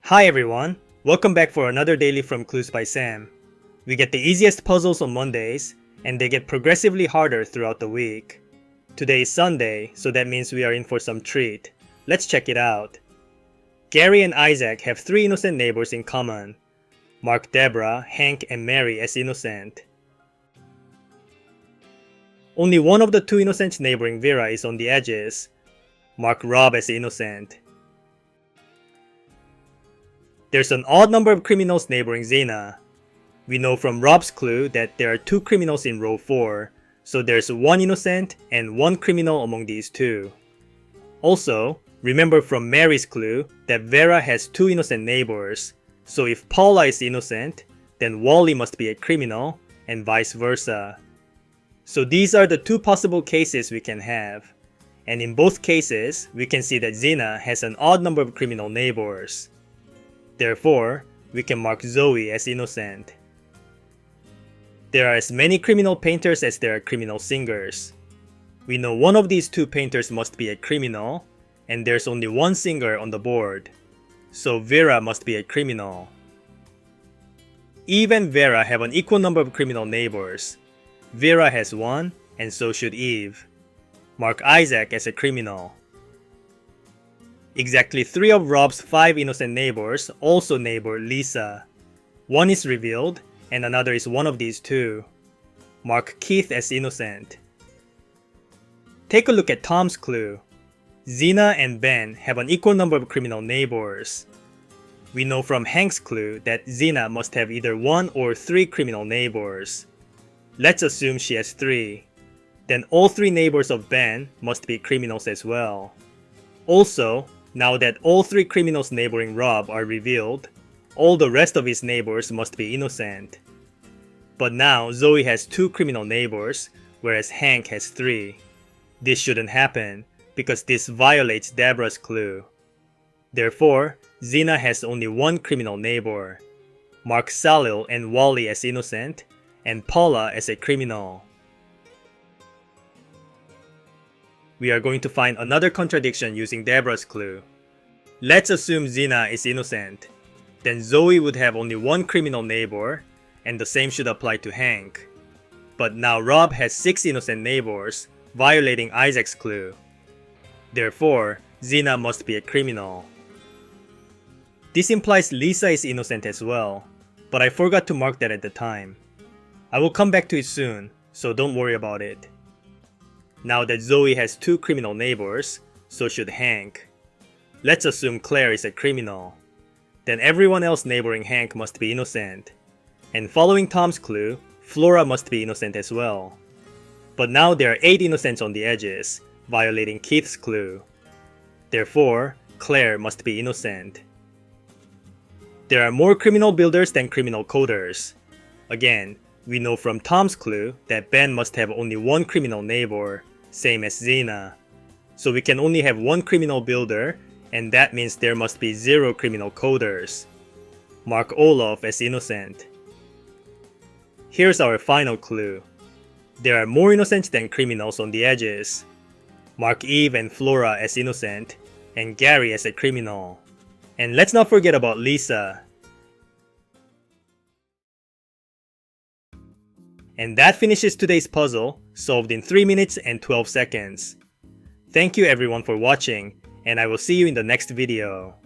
Hi everyone, welcome back for another daily from Clues by Sam. We get the easiest puzzles on Mondays, and they get progressively harder throughout the week. Today is Sunday, so that means we are in for some treat. Let's check it out. Gary and Isaac have 3 innocent neighbors in common. Mark Deborah, Hank, and Mary as innocent. Only one of the 2 innocents neighboring Vera is on the edges. Mark Rob as innocent. There's an odd number of criminals neighboring Zena. We know from Rob's clue that there are 2 criminals in row 4, so there's 1 innocent and 1 criminal among these 2. Also, remember from Mary's clue that Vera has 2 innocent neighbors, so if Paula is innocent, then Wally must be a criminal, and vice versa. So these are the 2 possible cases we can have, and in both cases, we can see that Zena has an odd number of criminal neighbors. Therefore, we can mark Zoe as innocent. There are as many criminal painters as there are criminal singers. We know one of these 2 painters must be a criminal, and there's only 1 singer on the board. So Vera must be a criminal. Eve and Vera have an equal number of criminal neighbors. Vera has 1, and so should Eve. Mark Isaac as a criminal. Exactly 3 of Rob's 5 innocent neighbors also neighbor Lisa. 1 is revealed, and another is one of these 2. Mark Keith as innocent. Take a look at Tom's clue. Zena and Ben have an equal number of criminal neighbors. We know from Hank's clue that Zena must have either 1 or 3 criminal neighbors. Let's assume she has 3. Then all 3 neighbors of Ben must be criminals as well. Also, now that all 3 criminals neighboring Rob are revealed, all the rest of his neighbors must be innocent. But now Zoe has 2 criminal neighbors, whereas Hank has 3. This shouldn't happen, because this violates Deborah's clue. Therefore, Zena has only 1 criminal neighbor. Mark Salil and Wally as innocent, and Paula as a criminal. We are going to find another contradiction using Deborah's clue. Let's assume Zena is innocent. Then Zoe would have only 1 criminal neighbor, and the same should apply to Hank. But now Rob has 6 innocent neighbors, violating Isaac's clue. Therefore, Zena must be a criminal. This implies Lisa is innocent as well, but I forgot to mark that at the time. I will come back to it soon, so don't worry about it. Now that Zoe has 2 criminal neighbors, so should Hank. Let's assume Claire is a criminal. Then everyone else neighboring Hank must be innocent. And following Tom's clue, Flora must be innocent as well. But now there are 8 innocents on the edges, violating Keith's clue. Therefore, Claire must be innocent. There are more criminal builders than criminal coders. Again, we know from Tom's clue that Ben must have only 1 criminal neighbor, same as Zena. So we can only have 1 criminal builder, and that means there must be 0 criminal coders. Mark Olaf as innocent. Here's our final clue. There are more innocents than criminals on the edges. Mark Eve and Flora as innocent, and Gary as a criminal. And let's not forget about Lisa. And that finishes today's puzzle, solved in 3 minutes and 12 seconds. Thank you everyone for watching, and I will see you in the next video.